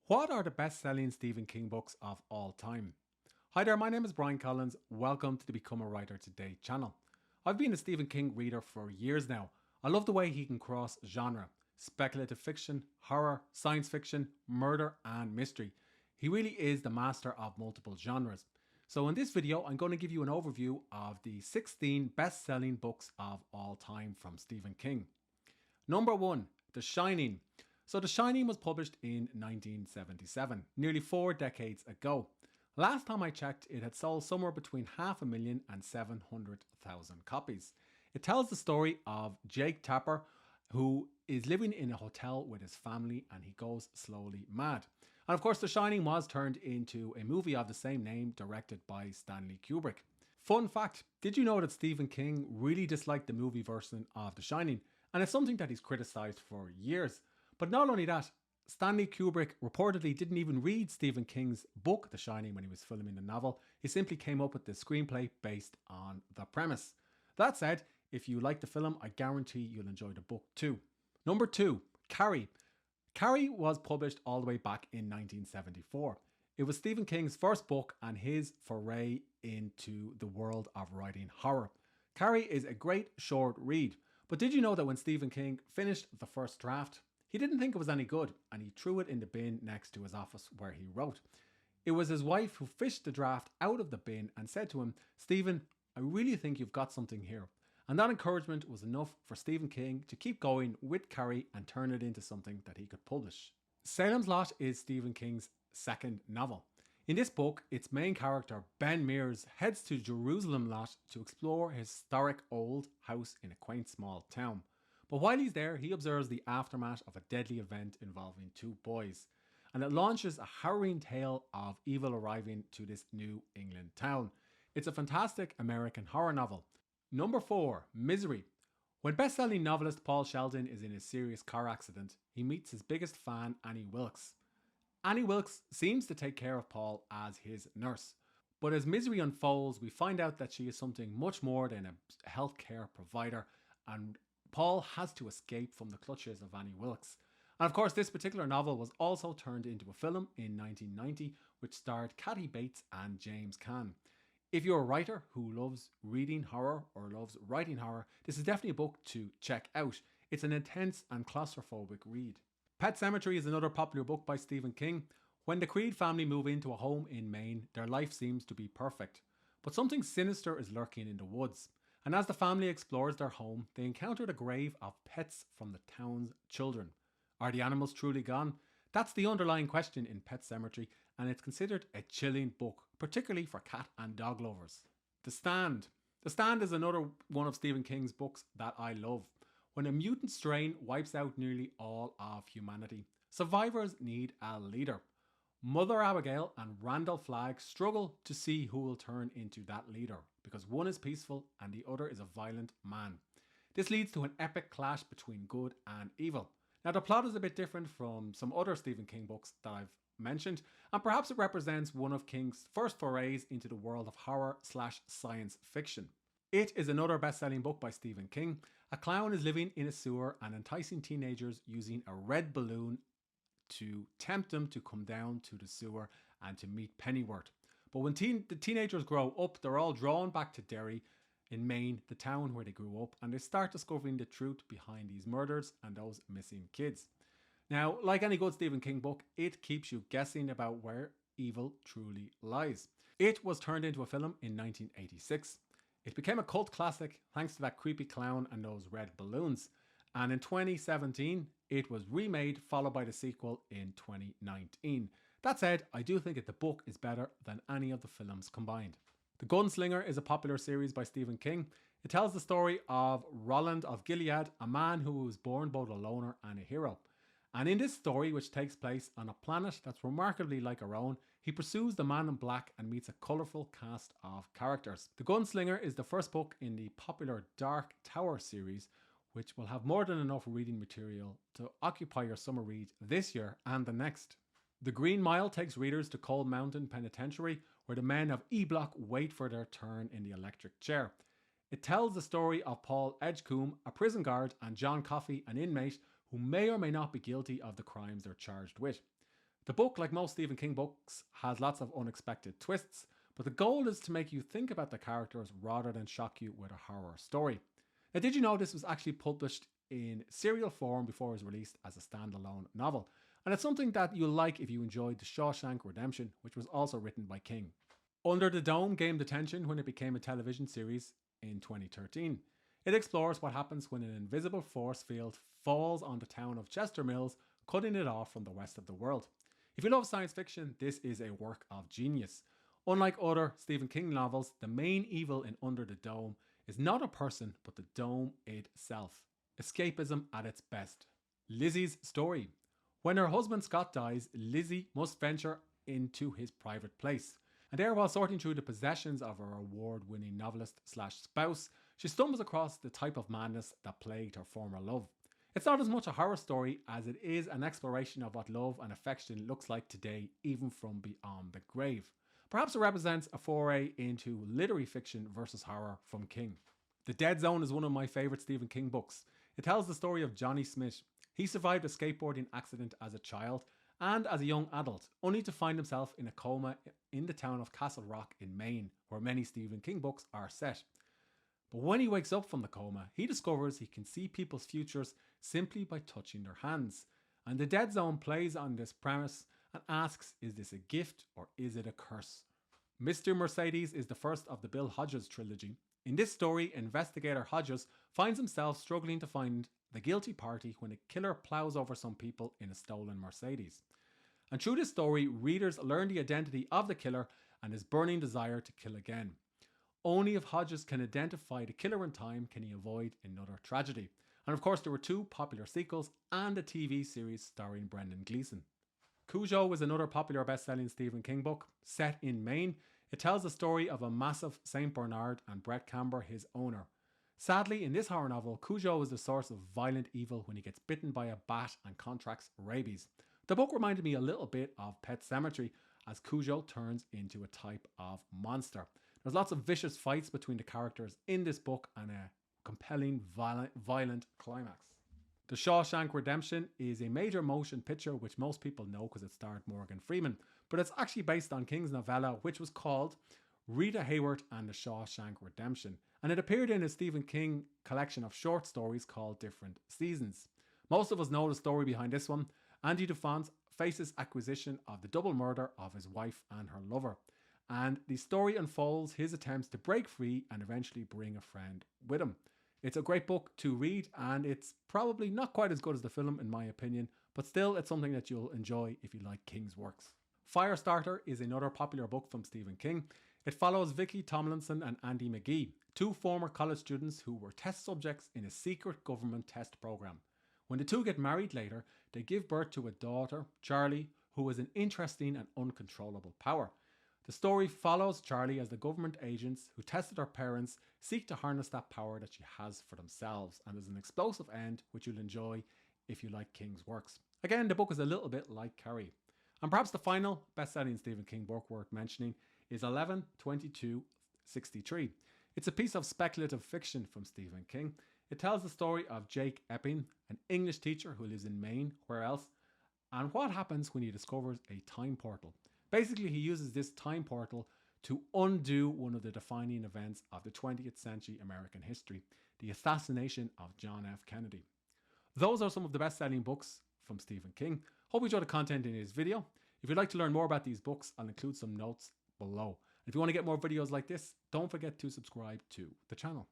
What are the best-selling Stephen King books of all time? Hi there, my name is Brian Collins. Welcome to the Become a Writer Today channel. I've been a Stephen King reader for years now. I love the way he can cross genre, speculative fiction, horror, science fiction, murder and mystery. He really is the master of multiple genres. So in this video, I'm going to give you an overview of the 16 best-selling books of all time from Stephen King. Number 1, The Shining. So The Shining was published in 1977, nearly 4 decades ago. Last time I checked, it had sold somewhere between 500,000 and 700,000 copies. It tells the story of Jake Tapper, who is living in a hotel with his family and he goes slowly mad. And of course, The Shining was turned into a movie of the same name, directed by Stanley Kubrick. Fun fact, did you know that Stephen King really disliked the movie version of The Shining? And it's something that he's criticised for years. But not only that, Stanley Kubrick reportedly didn't even read Stephen King's book, The Shining, when he was filming the novel. He simply came up with the screenplay based on the premise. That said, if you like the film, I guarantee you'll enjoy the book too. Number 2, Carrie. Carrie was published all the way back in 1974. It was Stephen King's first book and his foray into the world of writing horror. Carrie is a great short read, but did you know that when Stephen King finished the first draft, he didn't think it was any good and he threw it in the bin next to his office where he wrote. It was his wife who fished the draft out of the bin and said to him, "Stephen, I really think you've got something here." And that encouragement was enough for Stephen King to keep going with Carrie and turn it into something that he could publish. Salem's Lot is Stephen King's second novel. In this book, its main character, Ben Mears, heads to Jerusalem Lot to explore his historic old house in a quaint small town. But while he's there, he observes the aftermath of a deadly event involving 2 boys. And it launches a harrowing tale of evil arriving to this New England town. It's a fantastic American horror novel. Number 4, Misery. When best-selling novelist Paul Sheldon is in a serious car accident, he meets his biggest fan, Annie Wilkes. Annie Wilkes seems to take care of Paul as his nurse. But as Misery unfolds, we find out that she is something much more than a healthcare provider, and Paul has to escape from the clutches of Annie Wilkes. And of course, this particular novel was also turned into a film in 1990, which starred Kathy Bates and James Caan. If you're a writer who loves reading horror or loves writing horror, this is definitely a book to check out. It's an intense and claustrophobic read. Pet Sematary is another popular book by Stephen King. When the Creed family move into a home in Maine, their life seems to be perfect. But something sinister is lurking in the woods. And as the family explores their home, they encounter the grave of pets from the town's children. Are the animals truly gone? That's the underlying question in Pet Sematary, and it's considered a chilling book, particularly for cat and dog lovers. The Stand. The Stand is another one of Stephen King's books that I love. When a mutant strain wipes out nearly all of humanity, survivors need a leader. Mother Abigail and Randall Flagg struggle to see who will turn into that leader, because one is peaceful and the other is a violent man. This leads to an epic clash between good and evil. Now, the plot is a bit different from some other Stephen King books that I've mentioned, and perhaps it represents one of King's first forays into the world of horror/science fiction. It is another best-selling book by Stephen King. A clown is living in a sewer and enticing teenagers using a red balloon to tempt them to come down to the sewer and to meet Pennyworth. But when the teenagers grow up, they're all drawn back to Derry in Maine, the town where they grew up, and they start discovering the truth behind these murders and those missing kids. Now, like any good Stephen King book, it keeps you guessing about where evil truly lies. It was turned into a film in 1986. It became a cult classic thanks to that creepy clown and those red balloons. And in 2017, it was remade, followed by the sequel in 2019. That said, I do think that the book is better than any of the films combined. The Gunslinger is a popular series by Stephen King. It tells the story of Roland of Gilead, a man who was born both a loner and a hero. And in this story, which takes place on a planet that's remarkably like our own, he pursues the man in black and meets a colourful cast of characters. The Gunslinger is the first book in the popular Dark Tower series, which will have more than enough reading material to occupy your summer read this year and the next. The Green Mile takes readers to Cold Mountain Penitentiary, where the men of E Block wait for their turn in the electric chair. It tells the story of Paul Edgecombe, a prison guard, and John Coffey, an inmate, who may or may not be guilty of the crimes they're charged with. The book, like most Stephen King books, has lots of unexpected twists, but the goal is to make you think about the characters rather than shock you with a horror story. Now, did you know this was actually published in serial form before it was released as a standalone novel? And it's something that you'll like if you enjoyed The Shawshank Redemption, which was also written by King. Under the Dome gained attention when it became a television series in 2013. It explores what happens when an invisible force field falls on the town of Chester Mills, cutting it off from the rest of the world. If you love science fiction, this is a work of genius. Unlike other Stephen King novels, the main evil in Under the Dome is not a person, but the dome itself. Escapism at its best. Lizzys Story. When her husband Scott dies, Lizzie must venture into his private place. And there, while sorting through the possessions of her award-winning novelist / spouse, she stumbles across the type of madness that plagued her former love. It's not as much a horror story as it is an exploration of what love and affection looks like today, even from beyond the grave. Perhaps it represents a foray into literary fiction versus horror from King. The Dead Zone is one of my favourite Stephen King books. It tells the story of Johnny Smith. He survived a skateboarding accident as a child and as a young adult, only to find himself in a coma in the town of Castle Rock in Maine, where many Stephen King books are set. But when he wakes up from the coma, he discovers he can see people's futures simply by touching their hands. And the Dead Zone plays on this premise and asks, is this a gift or is it a curse? Mr. Mercedes is the first of the Bill Hodges trilogy. In this story, investigator Hodges finds himself struggling to find the guilty party when a killer plows over some people in a stolen Mercedes. And through this story, readers learn the identity of the killer and his burning desire to kill again. Only if Hodges can identify the killer in time can he avoid another tragedy. And of course, there were 2 popular sequels and a TV series starring Brendan Gleeson. Cujo is another popular best-selling Stephen King book. Set in Maine, it tells the story of a massive St. Bernard and Brett Camber, his owner. Sadly, in this horror novel, Cujo is the source of violent evil when he gets bitten by a bat and contracts rabies. The book reminded me a little bit of Pet Sematary, as Cujo turns into a type of monster. There's lots of vicious fights between the characters in this book and a compelling violent climax. The Shawshank Redemption is a major motion picture which most people know because it starred Morgan Freeman, but it's actually based on King's novella, which was called Rita Hayworth and the Shawshank Redemption, and it appeared in a Stephen King collection of short stories called Different Seasons. Most of us know the story behind this one. Andy Dufont faces accusation of the double murder of his wife and her lover, and the story unfolds his attempts to break free and eventually bring a friend with him. It's a great book to read, and it's probably not quite as good as the film in my opinion, but still it's something that you'll enjoy if you like King's works. Firestarter is another popular book from Stephen King. It follows Vicky Tomlinson and Andy McGee, 2 former college students who were test subjects in a secret government test program. When the 2 get married later, they give birth to a daughter, Charlie, who has an interesting and uncontrollable power. The story follows Charlie as the government agents who tested her parents seek to harness that power that she has for themselves, and there's an explosive end which you'll enjoy if you like King's works. Again, the book is a little bit like Carrie. And perhaps the final best-selling Stephen King book worth mentioning is 11/22/63. It's a piece of speculative fiction from Stephen King. It tells the story of Jake Epping, an English teacher who lives in Maine, where else, and what happens when he discovers a time portal. Basically, he uses this time portal to undo one of the defining events of the 20th century American history, the assassination of John F. Kennedy. Those are some of the best-selling books from Stephen King. Hope you enjoyed the content in this video. If you'd like to learn more about these books, I'll include some notes below. If you want to get more videos like this, don't forget to subscribe to the channel.